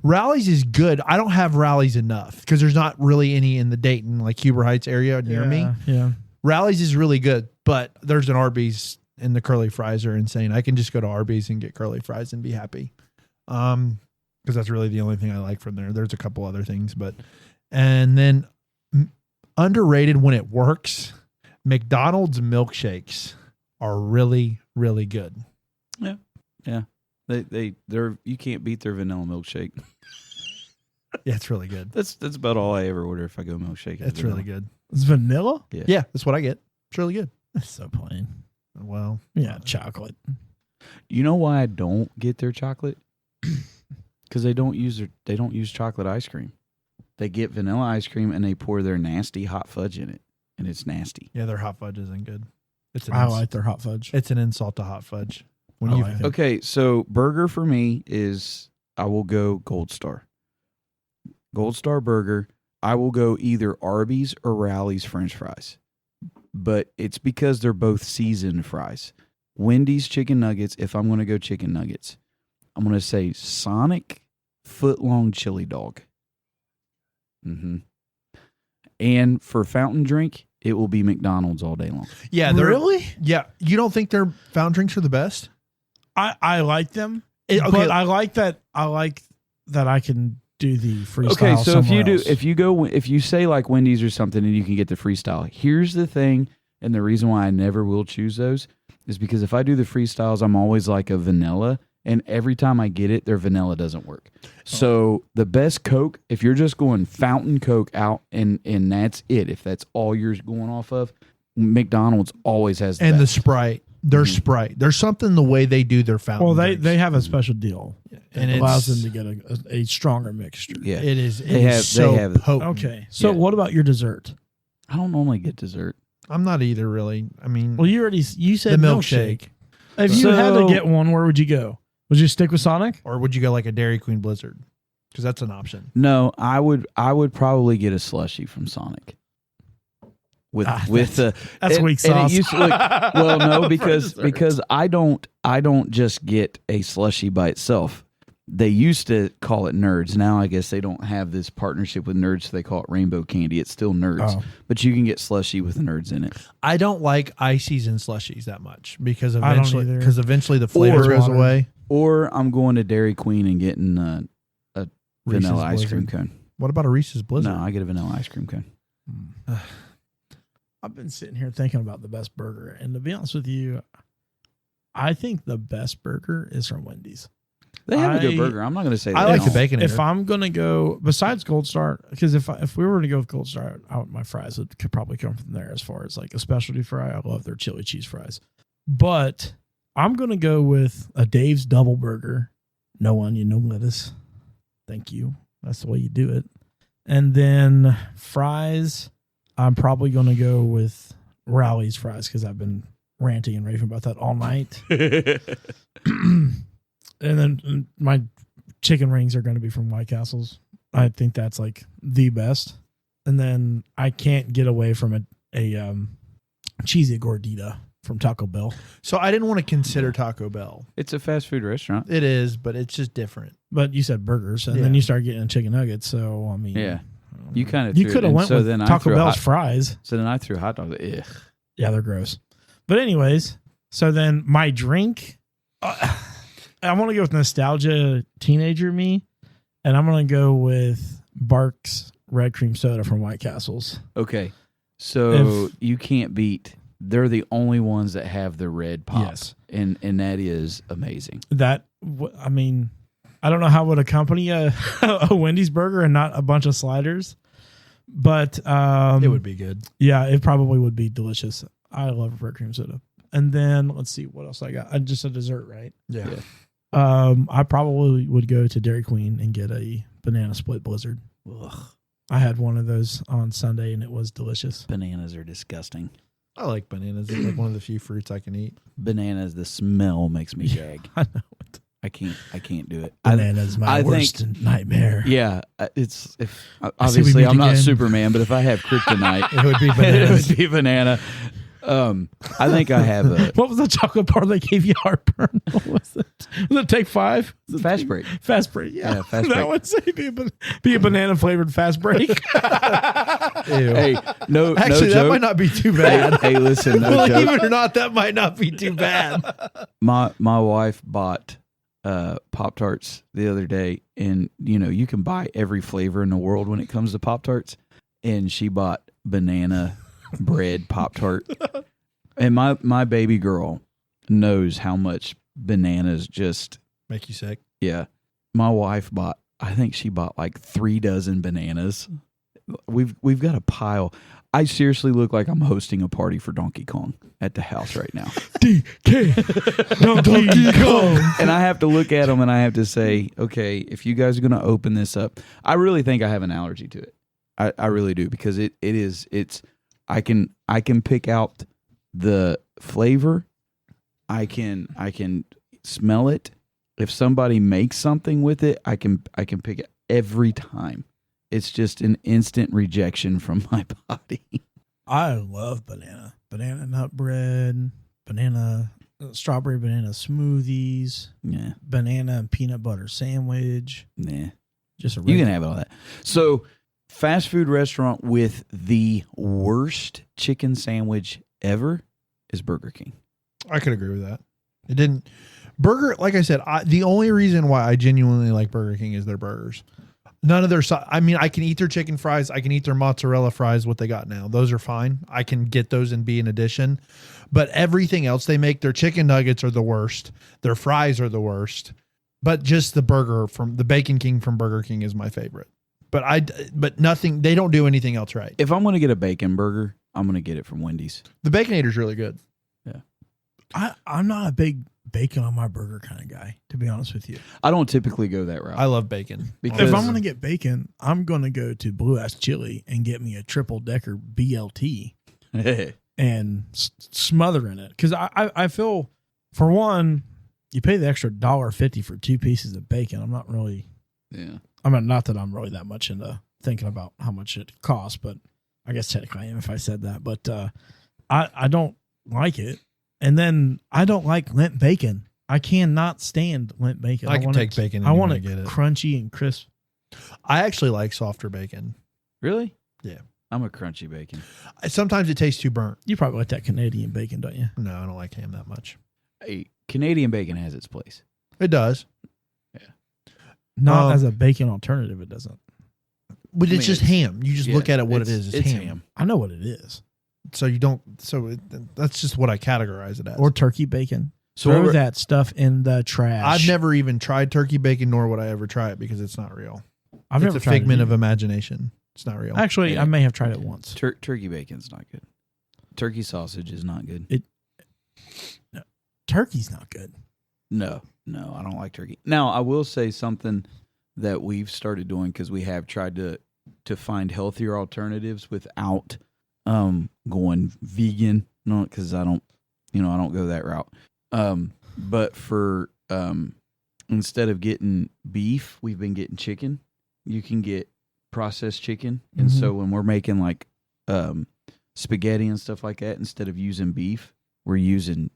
Rallies is good. I don't have Rallies enough because there's not really any in the Dayton, like Huber Heights area near me. Yeah. Rallies is really good, but there's an Arby's and the curly fries are insane. I can just go to Arby's and get curly fries and be happy. Because that's really the only thing I like from there. There's a couple other things, and then underrated when it works, McDonald's milkshakes are really, really good. They're you can't beat their vanilla milkshake. Yeah, it's really good. That's about all I ever order if I go milkshake. is It's really vanilla. good. It's vanilla? Yeah, that's what I get. It's really good. That's so plain. Well, Yeah, chocolate. You know why I don't get their chocolate? Because they don't use chocolate ice cream. They get vanilla ice cream and they pour their nasty hot fudge in it, and it's nasty. yeah, their hot fudge isn't good. It's an I like their hot fudge. it's an insult to hot fudge. When I you like it. Okay, so burger for me is I will go Gold Star. Gold Star burger. I will go either Arby's or Rally's French fries, but it's because they're both seasoned fries. Wendy's chicken nuggets. If I'm going to go chicken nuggets, I'm going to say Sonic foot-long chili dog. And for fountain drink, it will be McDonald's all day long. yeah, they're Really? yeah. You don't think their fountain drinks are the best? I like them. Okay. But I like that I can do the freestyle. Okay, so somewhere else. if you say like Wendy's or something and you can get the freestyle, here's the thing, and the reason why I never will choose those is because if I do the freestyles, I'm always like a vanilla, and every time I get it, their vanilla doesn't work. So the best Coke, if you're just going fountain Coke out and that's it, if that's all you're going off of, McDonald's always has the And the best. Sprite, their Sprite. There's something the way they do their fountain. well, drinks. they have a special deal, and it allows it's- them to get a stronger mixture. Yeah, It is. It They is have- so they have- potent. Okay, so Yeah. what about your dessert? I don't normally get dessert. I'm not either really. I mean, Well, you said the milkshake. milkshake. If you had to So- get one, where would you go? Would you stick with Sonic? Or would you go like a Dairy Queen Blizzard? Because that's an option. No, I would probably get a slushie from Sonic. With the That's and- weak and it sauce. used to look- well, no, For because dessert. I don't just get a slushie by itself. They used to call it Nerds. Now I guess they don't have this partnership with Nerds, so they call it Rainbow Candy. It's still Nerds, Oh. but you can get slushie with Nerds in it. I don't like ices and slushies that much because I don't either. eventually the flavor goes water. away. Or I'm going to Dairy Queen and getting a Reese's vanilla ice cream Blizzard. cone. What about a Reese's Blizzard? No, I get a vanilla ice cream cone. I've been sitting here thinking about the best burger, and to be honest with you, I think the best burger is from Wendy's. They have a good I- burger. I'm not going to say I they like the don't. bacon. If I'm gonna go besides Gold Star, because if we were to go with Gold Star, my fries could probably come from there. As far as like a specialty fry, I love their chili cheese fries. But I'm gonna go with a Dave's double burger, no onion, no lettuce. Thank you. That's the way you do it. And then fries, I'm probably gonna go with Rally's fries because I've been ranting and raving about that all night. And then my chicken rings are going to be from White Castle's. I think that's like the best. And then I can't get away from a cheesy gordita from Taco Bell. So I didn't want to consider Taco Bell. It's a fast food restaurant. It is, but it's just different. But you said burgers, and Yeah. then you start getting chicken nuggets. So I mean, Yeah. You kind of you could have went with then I Taco threw a Bell's hot- fries. So then I threw hot dogs. Ugh. Yeah, they're gross. But anyways, so then my drink, I want to go with nostalgia teenager me, and I'm going to go with Barks Red Cream Soda from White Castle's. Okay. So If- you can't beat. They're the only ones that have the red pop. Yes. And that is amazing. That I mean, I don't know how it would accompany a Wendy's burger and not a bunch of sliders, but It would be good. yeah, it probably would be delicious. I love whipped cream soda. And then let's see what else I got. I just a dessert, right? Yeah. I probably would go to Dairy Queen and get a banana split blizzard. Ugh, I had one of those on Sunday and it was delicious. bananas are disgusting. I like bananas. It's like one of the few fruits I can eat. Bananas, the smell makes me gag. I know it. I can't do it. Bananas, my I worst nightmare. Yeah, it's if we obviously meet I'm not again. Superman, but if I have kryptonite, It would be it bananas. would be banana. I think I have a What was the chocolate bar that gave you heartburn? What was it? Was it Take 5? Was it fast break. Fast break, yeah. Yeah, fast that break. would say be a banana flavored fast break. Ew. Hey, no, Actually, no that joke. might not be too bad. Hey, listen, no Believe joke. it or not, that might not be too bad. My wife bought Pop-Tarts the other day, and you can buy every flavor in the world when it comes to Pop-Tarts, and she bought banana bread Pop-Tart. And my baby girl knows how much bananas just Make you sick. yeah. My wife I think she bought like 3 dozen bananas. We've got a pile. I seriously look like I'm hosting a party for Donkey Kong at the house right now. DK Donkey Kong. And I have to look at them and I have to say, okay, if you guys are going to open this up, I really think I have an allergy to it. I really do, because I can pick out the flavor. I can smell it. If somebody makes something with it, I can pick it every time. It's just an instant rejection from my body. I love banana nut bread, strawberry banana smoothies, Yeah, banana and peanut butter sandwich. nah. Just a You can regular- have all that. So, fast food restaurant with the worst chicken sandwich ever is Burger King. I could agree with that. It didn't. Burger, like I said, the only reason why I genuinely like Burger King is their burgers. None of their, I mean, I can eat their chicken fries. I can eat their mozzarella fries, what they got now. Those are fine. I can get those and be an addition. But everything else they make, their chicken nuggets are the worst. Their fries are the worst. But just the burger from the Bacon King from Burger King is my favorite. But nothing, they don't do anything else right. If I'm going to get a bacon burger, I'm going to get it from Wendy's. The Baconator's really good. I'm not a big bacon on my burger kind of guy, to be honest with you. I don't typically go that route. I love bacon. Because- If I'm going to get bacon, I'm going to go to Blue Ass Chili and get me a triple decker BLT and smother in it. Because I feel, for one, you pay the extra $1.50 for 2 pieces of bacon. I'm not really, yeah. I mean, not that I'm really that much into thinking about how much it costs, but I guess technically I am if I said that. But I don't like it. And then I don't like Lent bacon. I cannot stand Lent bacon. I can want take bacon I want anywhere it I get it. crunchy and crisp. I actually like softer bacon. Really? Yeah. I'm a crunchy bacon. Sometimes it tastes too burnt. You probably like that Canadian bacon, don't you? No, I don't like ham that much. Hey, Canadian bacon has its place. It does. Not as a bacon alternative, it doesn't. But I it's mean, just it's- ham. You just Yeah, look at it what it is. It's ham. I know what it is. So you don't. That's just what I categorize it as. Or turkey bacon. So Throw what- that stuff in the trash. I've never even tried turkey bacon, nor would I ever try it because it's not real. I've It's never a tried it figment of either. imagination. It's not real. Actually, Yeah. I may have tried it once. turkey bacon's not good. Turkey sausage is not good. Turkey's not good. No, I don't like turkey. Now, I will say something that we've started doing because we have tried to find healthier alternatives without going vegan. No, because I don't go that route. But for instead of getting beef, we've been getting chicken. You can get processed chicken, and Mhm. so when we're making like spaghetti and stuff like that, instead of using beef, we're using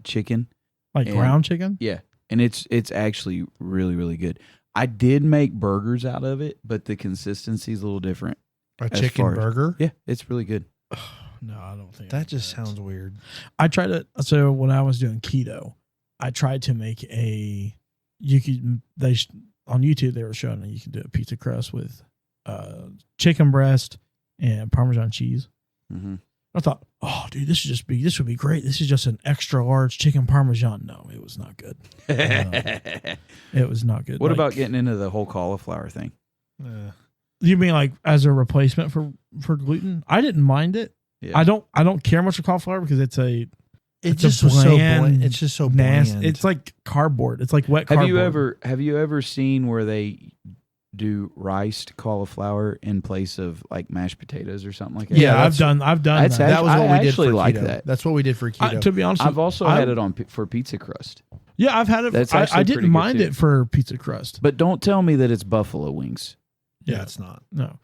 chicken. Like And- ground chicken? Yeah, and it's actually really, really good. I did make burgers out of it, but the consistency is a little different. A as chicken far as- burger? Yeah, it's really good. No, I don't think That just sounds weird. I tried it. So when I was doing keto, I tried to make on YouTube they were showing that you can do a pizza crust with chicken breast and Parmesan cheese. Mm-hmm. I thought, oh, dude, this would be great. This is just an extra large chicken parmesan. No, it was not good. It was not good. What about getting into the whole cauliflower thing? You mean like as a replacement for gluten? I didn't mind it. Yeah. I don't care much for cauliflower because it's just a so bland, bland. It's just so nasty. bland. It's like cardboard. It's like wet cardboard. Have you ever seen where they do riced cauliflower in place of like mashed potatoes or something like that? Yeah, I've done that's that. That was what I we did for actually like keto. that. That's what we did for keto. To be honest, I've also had it on for pizza crust. Yeah, I've had it. That's I actually pretty didn't good, mind too. it for pizza crust. But don't tell me that it's buffalo wings. Yeah, it's not. No.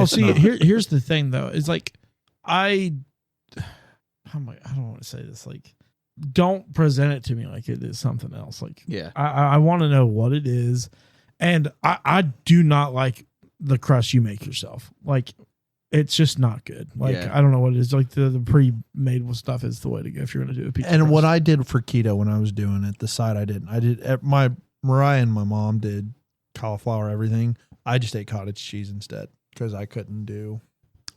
See, here's the thing though. Is like I don't want to say this. Like, don't present it to me like it is something else. Like, Yeah. I want to know what it is, and I do not like the crust you make yourself. Like, it's just not good. Like, Yeah. I don't know what it is. Like the pre-made stuff is the way to go if you're going to do a pizza. And crust. what I did for keto when I was doing it, the side I did my Mariah and my mom did cauliflower everything. I just ate cottage cheese instead because I couldn't do.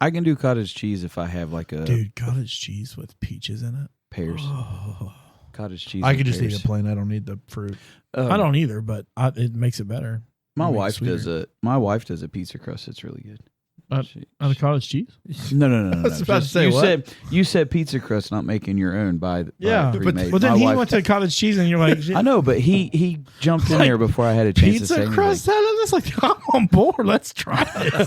I can do cottage cheese if I have like a dude, cottage cheese with peaches in it. pears. Oh. Cottage cheese. I with could just pears. eat it plain. I don't need the fruit. I don't either, but it makes it better. My Makes it wife sweeter. does a pizza crust. It's really good. Out of cottage cheese? No. I was about to Just- say, you what? you said pizza crust, not making your own by Yeah, pre-made. but then My he wife- went to cottage cheese, and you're like, I know, but he jumped in Like, there before I had a chance to say pizza crust anything. out of this? Like, I'm on board. Let's try this.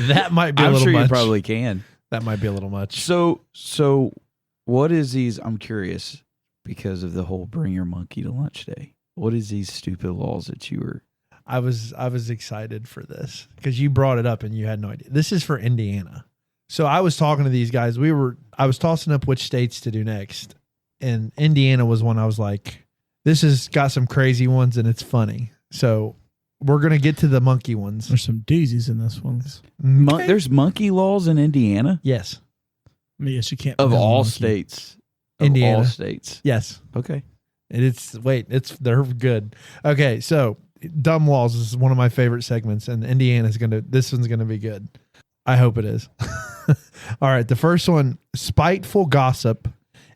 That might be a I'm little sure much. you probably can. That might be a little much. So what is these? I'm curious because of the whole bring your monkey to lunch day. What is these stupid laws that you were? I was excited for this because you brought it up and you had no idea. This is for Indiana. So I was talking to these guys. I was tossing up which states to do next, and Indiana was one. I was like, this has got some crazy ones and it's funny. So we're gonna get to the monkey ones. There's some doozies in this one. Okay. There's monkey laws in Indiana Yes, I mean, yes, you can't. of have a all monkey. states. Of Indiana. all states. yes. Okay. They're good. Okay, so dumb laws is one of my favorite segments, and this one's gonna be good. I hope it is. All right, the first one: spiteful gossip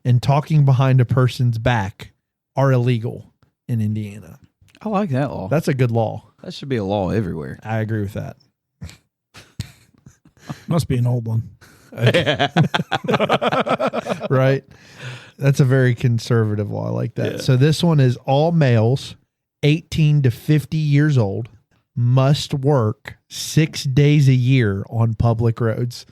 and talking behind a person's back are illegal in Indiana. I like that law. That's a good law. That should be a law everywhere. I agree with that. Must be an old one. Right? That's a very conservative law. I like that. Yeah. So this one is all males 18 to 50 years old must work 6 days a year on public roads.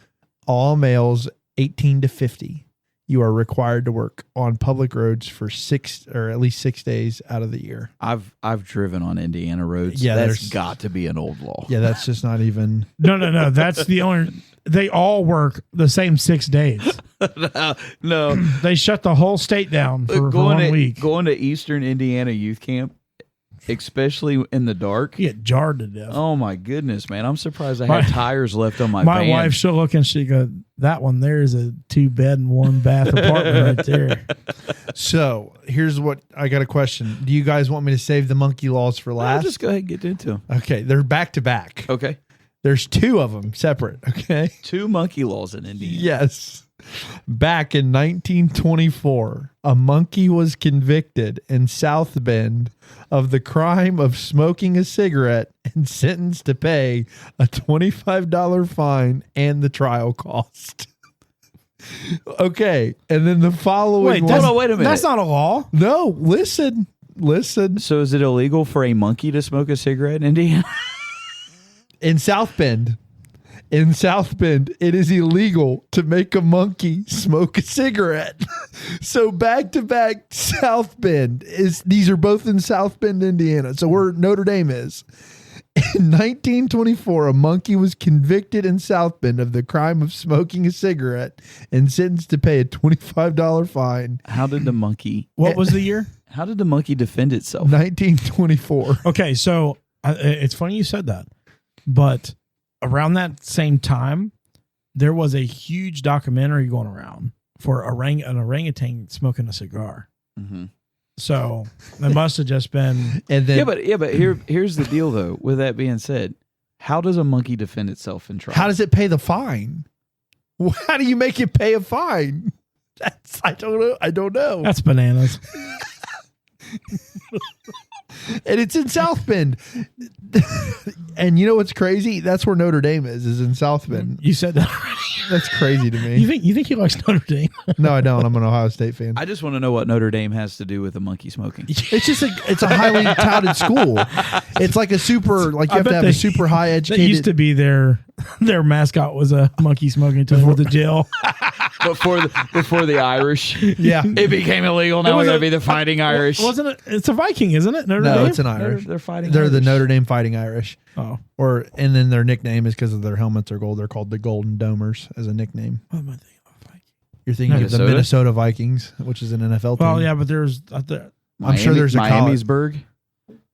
All males 18 to 50. You are required to work on public roads for at least 6 days out of the year. I've driven on Indiana roads. Yeah, That's there's- got to be an old law. Yeah, that's just not even. No. That's the only. They all work the same 6 days. No. They shut the whole state down for 1 week. Going to Eastern Indiana youth camp, especially in the dark. You get jarred to death. Oh my goodness, man! I'm surprised I My- had tires left on my My van. wife, she'll look and she go, "That one there is a 2-bed and 1-bath apartment right there." So here's what I got a question. Do you guys want me to save the monkey laws for I'll last? just go ahead and get into them. Okay, they're back to back. Okay, There's 2 of them separate. Okay. 2 monkey laws in Indiana. Yes. Back in 1924, a monkey was convicted in South Bend of the crime of smoking a cigarette and sentenced to pay a $25 fine and the trial cost. Okay. And then the following Wait, one. Hold on, wait a minute. That's not a law. No, listen. So is it illegal for a monkey to smoke a cigarette in Indiana? In South Bend, it is illegal to make a monkey smoke a cigarette. So back to back, South Bend these are both in South Bend, Indiana. So where Notre Dame is. In 1924, a monkey was convicted in South Bend of the crime of smoking a cigarette and sentenced to pay a $25 fine. How did the monkey? What was the year? How did the monkey defend itself? 1924. Okay, so it's funny you said that, but around that same time, there was a huge documentary going around for an orangutan smoking a cigar. Mm-hmm. So it must have just been. And then Yeah, but here's the deal though. With that being said, how does a monkey defend itself in trial? how does it pay the fine? How do you make it pay a fine? I don't know. That's bananas. And it's in South Bend. And you know what's crazy? That's where Notre Dame is in South Bend. You said that already. That's crazy to me. You think he likes Notre Dame? No, I don't. I'm an Ohio State fan. I just want to know what Notre Dame has to do with the monkey smoking. It's just it's a highly touted school. It's like a super, like you have to have a super high That educated. used to be their mascot was a monkey smoking until they went to jail. Before the Irish, Yeah. it became illegal. Now It we was gotta a- be the Fighting Irish. Wasn't it? It's a Viking, isn't it? Notre No, Dame? it's an Irish. They're fighting. They're the Irish. Notre Dame Fighting Irish. Oh, And then their nickname is because of their helmets are gold. They're called the Golden Domers as a nickname. what am I thinking of? Viking? You're thinking of the Minnesota? Minnesota Vikings, which is an NFL team. Well, yeah, but there's I'm sure there's a college- Miamisburg,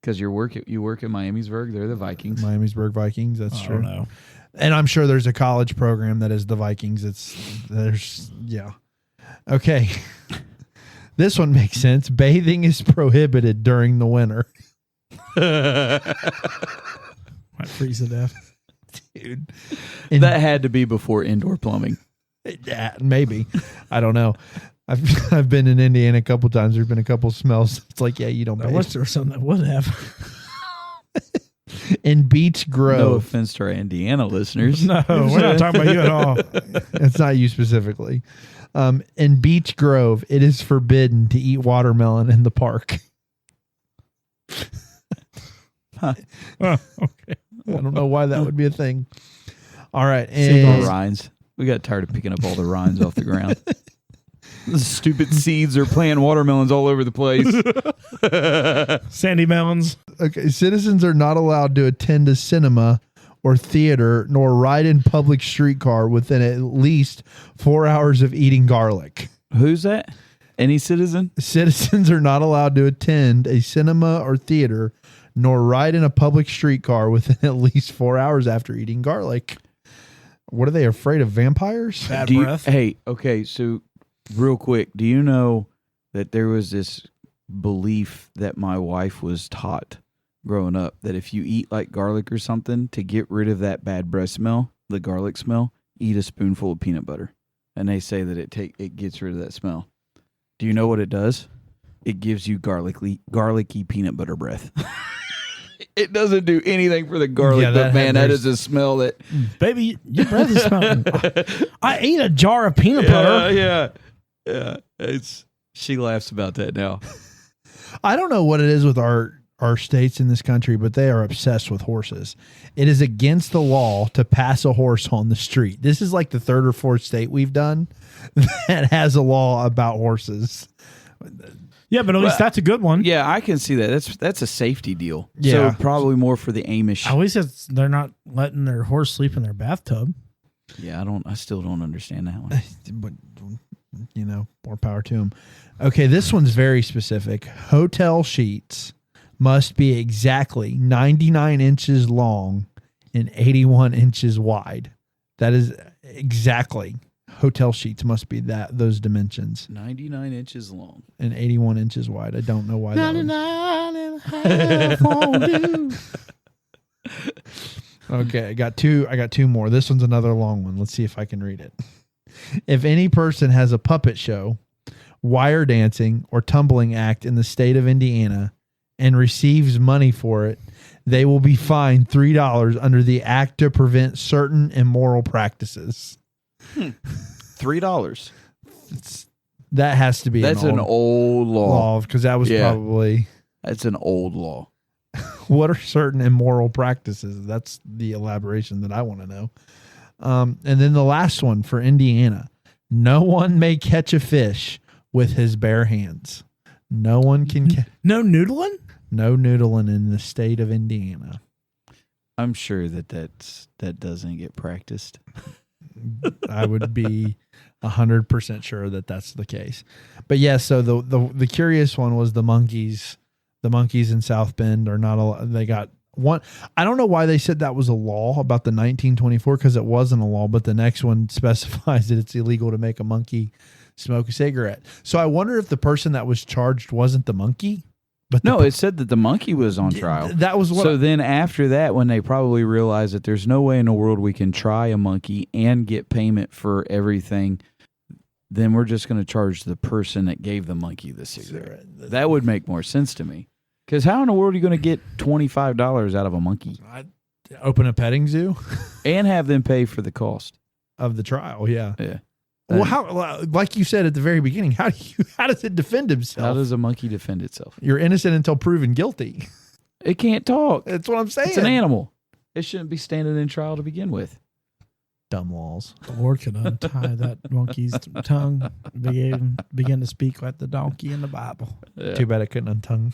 because you work at Miamisburg. They're the Vikings. Miamisburg Vikings. That's I true. don't know. And I'm sure there's a college program that is the Vikings. Yeah. Okay. This one makes sense. Bathing is prohibited during the winter. Might freeze to death. Dude. That had to be before indoor plumbing. Yeah, maybe. I don't know. I've been in Indiana a couple times. There's been a couple smells. It's like, yeah, you don't I bathe. wish there was something that would have. In Beach No Grove. offense to our Indiana listeners. No, we're not talking about you at all. It's not you specifically. In Beach Grove, it is forbidden to eat watermelon in the park. Oh, okay. I don't know why that would be a thing. All right. Save all And rinds. We got tired of picking up all the rinds off the ground. The stupid seeds are playing watermelons all over the place. Sandy melons. okay, citizens are not allowed to attend a cinema or theater nor ride in public streetcar within at least 4 hours of eating garlic. Who's that? Any citizen? Citizens are not allowed to attend a cinema or theater nor ride in a public streetcar within at least 4 hours after eating garlic. What are they afraid of? Vampires? Bad Do you- breath. Hey, okay, so real quick, do you know that there was this belief that my wife was taught growing up that if you eat like garlic or something, to get rid of that bad breath smell, the garlic smell, eat a spoonful of peanut butter. And they say that it gets rid of that smell. Do you know what it does? It gives you garlicky peanut butter breath. It doesn't do anything for the garlic, Yeah, but man, that there's- is a smell that Baby, your breath is smelling. I ate a jar of peanut butter. yeah. She laughs about that now. I don't know what it is with our states in this country, but they are obsessed with horses. It is against the law to pass a horse on the street. This is like the third or fourth state we've done that has a law about horses. Yeah, but at least that's a good one. Yeah, I can see that. That's a safety deal. Yeah. So probably more for the Amish. At least they're not letting their horse sleep in their bathtub. Yeah, I still don't understand that one. But, you know, more power to them. Okay, this one's very specific. Hotel sheets must be exactly 99 inches long and 81 inches wide. That is exactly. Hotel sheets must be those dimensions 99 inches long. and 81 inches wide. I don't know why that would. 99 and a half won't do. Okay, I got two more. This one's another long one. Let's see if I can read it. If any person has a puppet show, wire dancing, or tumbling act in the state of Indiana and receives money for it, they will be fined $3 under the Act to Prevent Certain Immoral Practices. $3. That has to be That's an old law. law because that was Yeah. probably That's an old law. what are certain immoral practices? That's the elaboration that I want to know. And then the last one for Indiana. No one may catch a fish with his bare hands. No one can No noodling? no noodling in the state of Indiana. I'm sure that doesn't get practiced. I would be 100% sure that that's the case. But yeah, so the curious one was the monkeys. The monkeys in South Bend are not. They got one. I don't know why they said that was a law about the 1924 because it wasn't a law. But the next one specifies that it's illegal to make a monkey smoke a cigarette. So I wonder if the person that was charged wasn't the monkey. But No, it said that the monkey was on trial. that was what. So then after that, when they probably realized that there's no way in the world we can try a monkey and get payment for everything, then we're just going to charge the person that gave the monkey the cigarette. That would make more sense to me. Because how in the world are you going to get $25 out of a monkey open a petting zoo and have them pay for the cost? of the trial. Yeah. Yeah. Well, how? Like you said at the very beginning, how does it defend himself? How does a monkey defend itself? You're innocent until proven guilty. It can't talk. That's what I'm saying. It's an animal. It shouldn't be standing in trial to begin with. Dumb laws. The Lord could untie that monkey's tongue, begin to speak like the donkey in the Bible. Yeah. Too bad I couldn't untongue.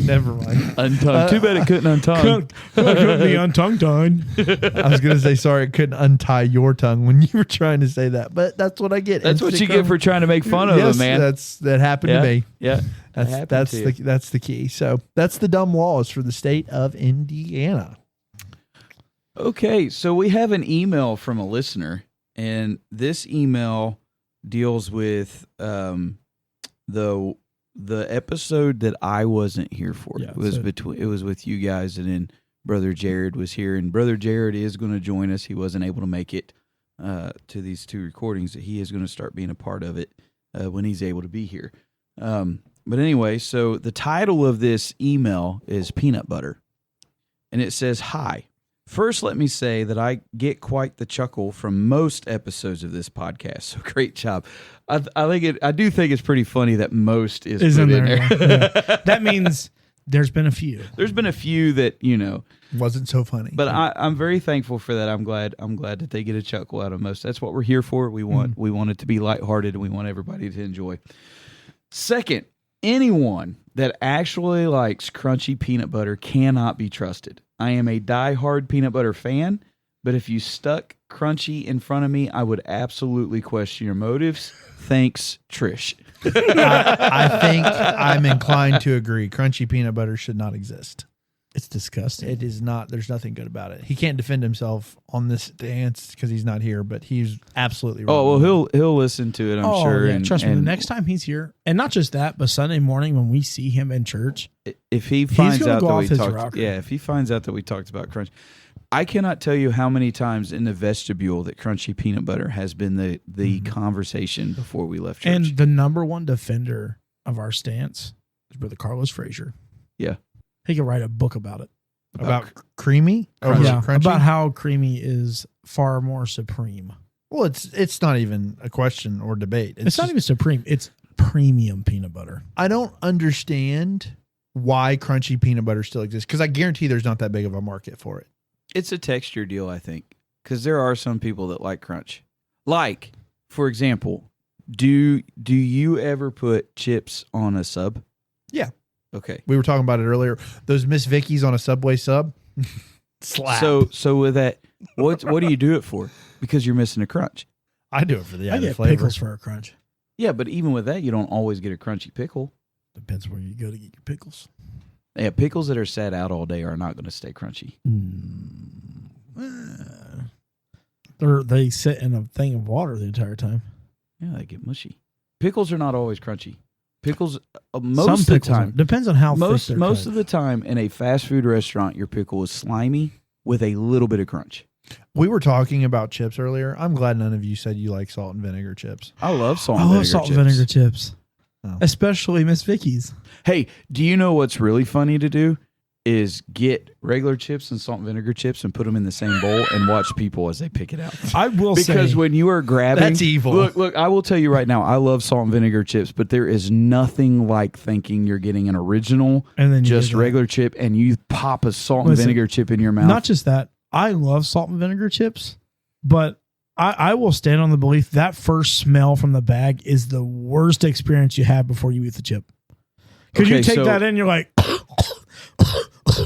Never mind. Untongue. Too bad it couldn't untongue. Couldn't be untongue-tied. I was going to say, sorry, I couldn't untie your tongue when you were trying to say that, but that's what I get. That's what you get for trying to make fun of yes, him, man. that happened to me. Yeah. That's the key. So that's the dumb laws for the state of Indiana. Okay, so we have an email from a listener, and this email deals with the episode that I wasn't here for. Yeah, It was with you guys, and then Brother Jared was here, and Brother Jared is going to join us. He wasn't able to make it to these two recordings. He is going to start being a part of it when he's able to be here. But anyway, so the title of this email is Peanut Butter, and it says, "Hi. First, let me say that I get quite the chuckle from most episodes of this podcast. So great job. I do think it's pretty funny that most is put in there. Yeah. That means there's been a few. There's been a few that, Wasn't so funny. but I'm very thankful for that. I'm glad that they get a chuckle out of most. That's what we're here for. We want it to be lighthearted, and we want everybody to enjoy. Second, anyone that actually likes crunchy peanut butter cannot be trusted. I am a diehard peanut butter fan, but if you stuck crunchy in front of me, I would absolutely question your motives. Thanks, Trish. I think I'm inclined to agree. Crunchy peanut butter should not exist. It's disgusting. It is not. There's nothing good about it. He can't defend himself on this dance because he's not here, but he's absolutely wrong. Oh, well, he'll listen to it, I'm sure. Yeah, and, trust me, the and next time he's here, and not just that, but Sunday morning when we see him in church, if he finds gonna out go that off we his talked, rocker. if he finds out that we talked about crunch, I cannot tell you how many times in the vestibule that crunchy peanut butter has been the conversation before we left church. and the number one defender of our stance is Brother Carlos Frazier. Yeah. He could write a book about it. About creamy? Crunchy. Yeah, Crunchy? about how creamy is far more supreme. Well, it's not even a question or debate. It's not just- even supreme. It's premium peanut butter. I don't understand why crunchy peanut butter still exists because I guarantee there's not that big of a market for it. It's a texture deal, I think, because there are some people that like crunch. Like, for example, do you ever put chips on a sub? Yeah. Okay. We were talking about it earlier. Those Miss Vickies on a Subway sub. Slap. So with that, what do you do it for? Because you're missing a crunch. I do it for the I added get flavor. pickles for a crunch. Yeah, but even with that, you don't always get a crunchy pickle. Depends where you go to get your pickles. Yeah, pickles that are sat out all day are not going to stay crunchy. They sit in a thing of water the entire time. Yeah, they get mushy. Pickles are not always crunchy. Pickles, Some most of the pickles time, depends on how most thick they're cut. of the time in a fast food restaurant, your pickle is slimy with a little bit of crunch. We were talking about chips earlier. I'm glad none of you said you like salt and vinegar chips. I love salt I and love vinegar salt chips. and vinegar chips, Oh. especially Miss Vicky's. Hey, do you know what's really funny to do? Is get regular chips and salt and vinegar chips and put them in the same bowl and watch people as they pick it out. I will Because say, when you are grabbing, That's evil. Look, I will tell you right now, I love salt and vinegar chips, but there is nothing like thinking you're getting an original, and then you just get that. regular chip, and you pop a salt and Listen, vinegar chip in your mouth. Not just that, I love salt and vinegar chips, but I will stand on the belief that first smell from the bag is the worst experience you have before you eat the chip. Because Okay, you take so- that in, you're like,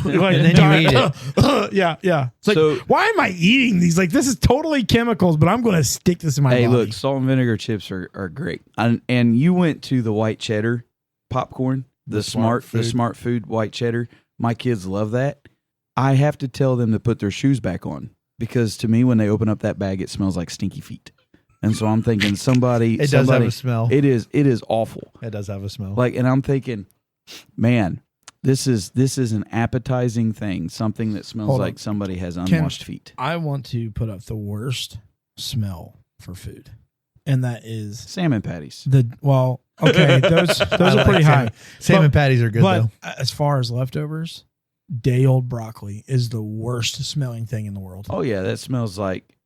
you're like, And then you eat it. Yeah. It's like, So- why am I eating these? Like, this is totally chemicals, but I'm going to stick this in my Hey, body. look, salt and vinegar chips are great. And you went to the white cheddar popcorn, the smart food white cheddar. My kids love that. I have to tell them to put their shoes back on because to me, when they open up that bag, it smells like stinky feet. And so I'm thinking somebody. It does have a smell. It is awful. It does have a smell. Like, and I'm thinking, man, This is an appetizing thing, something that smells Hold on. like somebody has unwashed feet. I want to put up the worst smell for food, and that is Salmon patties. Okay, those are pretty high. Salmon patties are good But though. as far as leftovers, day old broccoli is the worst smelling thing in the world. Oh yeah, that smells like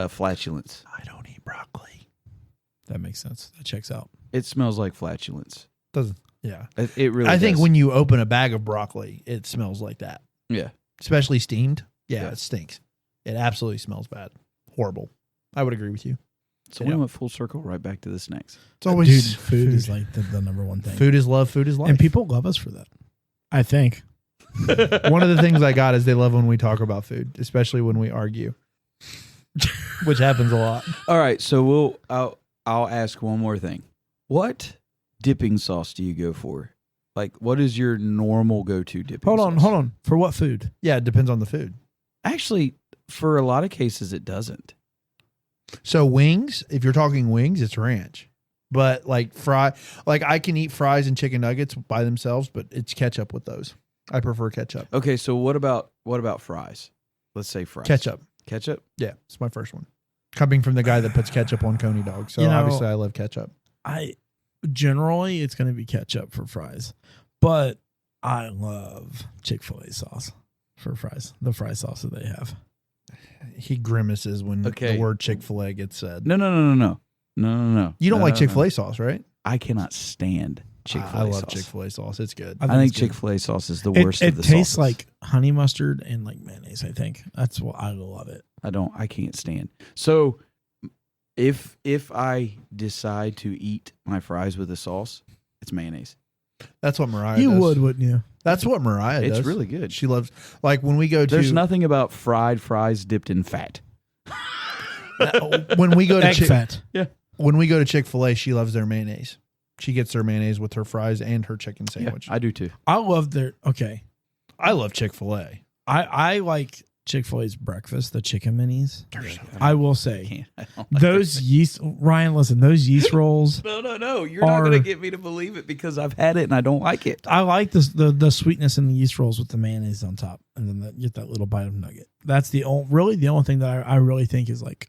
flatulence. I don't eat broccoli. That makes sense. That checks out. It smells like flatulence. Doesn't. Yeah. It really. I think does. when you open a bag of broccoli, it smells like that. Yeah. Especially steamed. Yeah, Yeah. it stinks. It absolutely smells bad. Horrible. I would agree with you. So Yeah. we went full circle right back to the snacks. It's always Dude, food is like the number one thing. Food is love. Food is life. And people love us for that. I think. One of the things I got is they love when we talk about food, especially when we argue, which happens a lot. All right, so I'll ask one more thing. What dipping sauce do you go for? Like, what is your normal go-to dipping sauce? Hold on. For what food? Yeah, it depends on the food. Actually, for a lot of cases, it doesn't. So wings, if you're talking wings, it's ranch. But like I can eat fries and chicken nuggets by themselves, but it's ketchup with those. I prefer ketchup. Okay, so what about fries? Let's say fries. Ketchup. Ketchup? Yeah, it's my first one. Coming from the guy that puts ketchup on Coney dogs. So You know- obviously I love ketchup. I generally it's going to be ketchup for fries, but I love Chick-fil-A sauce for fries. The fry sauce that they have. He grimaces when Okay. the word Chick-fil-A gets said. No. You don't No, like no, Chick-fil-A sauce, right? I cannot stand Chick-fil-A I love sauce. Chick-fil-A sauce. It's good. I think it's good. Chick-fil-A sauce is the It, worst of the tastes sauces. like honey mustard and like mayonnaise. I think that's what I love it. I can't stand. So if I decide to eat my fries with a sauce, it's mayonnaise. That's what Mariah You does. would, wouldn't you? That's what Mariah does. It's really good. She loves, like when we go to, There's nothing about fried fries dipped in fat. when we go to Egg fat. when we go to Chick-fil-A, she loves their mayonnaise. She gets their mayonnaise with her fries and her chicken sandwich. I do too. I love their. Okay, I love Chick-fil-A. I like Chick-fil-A's breakfast, the chicken minis. Yeah, I will say I don't like those yeast. Ryan, listen, those yeast rolls. No. You're not gonna get me to believe it because I've had it and I don't like it. I like the sweetness in the yeast rolls with the mayonnaise on top, and then you get that little bite of nugget. That's the only thing that I really think is like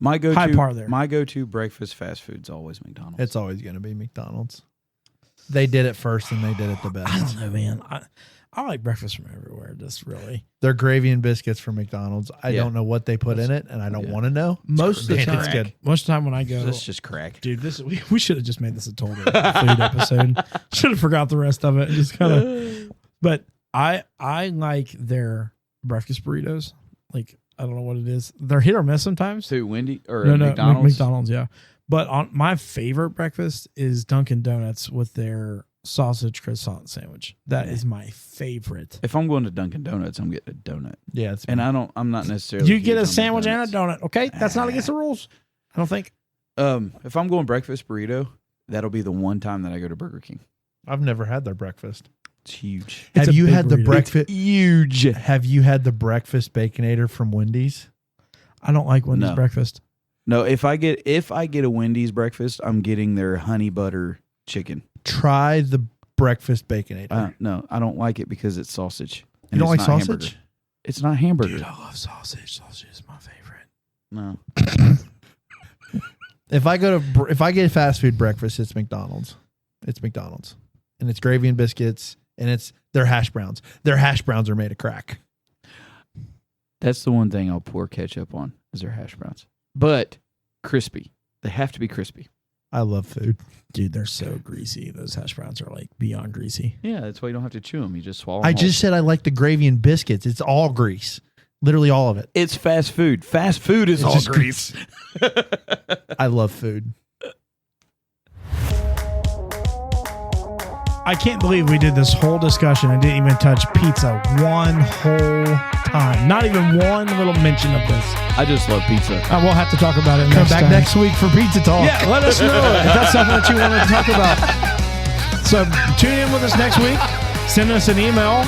My go-to, high par there. My go-to breakfast fast food's always McDonald's. It's always going to be McDonald's. They did it first and they did it the I best. don't know, man. I like breakfast from everywhere. Just really Their gravy and biscuits from McDonald's. I Yeah. don't know what they put in it, and I don't Yeah. want to know. most of the Man, time. it's good. Most of the time when I go, That's just crack. dude, we should have just made this a total food episode. Should have forgot the rest of it. Just kind of. But I like their breakfast burritos. Like I don't know what it is. They're hit or miss sometimes. To Wendy or No, McDonald's. McDonald's, yeah. But on my favorite breakfast is Dunkin' Donuts with their sausage croissant sandwich. That is my favorite. If I'm going to Dunkin' Donuts, I'm getting a donut, Yeah, it's and I'm not necessarily. You get huge a on sandwich and a McDonald's. donut, okay? That's not against the rules. I don't think. If I'm going breakfast burrito, that'll be the one time that I go to Burger King. I've never had their breakfast. It's huge. It's Have a you big had the burrito. breakfast? Huge. Have you had the breakfast baconator from Wendy's? I don't like Wendy's No. breakfast. No, if I get a Wendy's breakfast, I'm getting their honey butter chicken. Try the breakfast baconator. No, I don't like it because it's sausage. You and don't it's like not sausage? hamburger. It's not hamburger. Dude, I love sausage. Sausage is my favorite. No. If I get fast food breakfast, it's McDonald's. It's McDonald's, and it's gravy and biscuits, and it's their hash browns. Their hash browns are made of crack. That's the one thing I'll pour ketchup on is their hash browns. But crispy. They have to be crispy. I love food. Dude, they're so greasy. Those hash browns are like beyond greasy. Yeah, that's why you don't have to chew them. You just swallow them I whole. just said I like the gravy and biscuits. It's all grease, literally all of it. It's fast food. Fast food is It's all just grease. I love food. I can't believe we did this whole discussion and didn't even touch pizza one whole time. Not even one little mention of this. I just love pizza. We'll have to talk about it Come next back time. next week for pizza talk. Yeah, let us know if that's something that you want to talk about. So tune in with us next week. Send us an email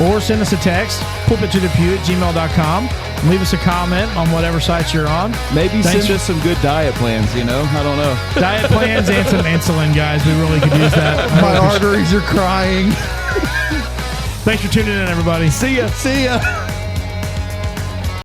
or send us a text. pulpittothepew@gmail.com. Leave us a comment on whatever site you're on. Maybe Thanks. send us some good diet plans, you know? I don't know. Diet plans and some insulin, guys. We really could use that. My arteries are crying. Thanks for tuning in, everybody. See ya.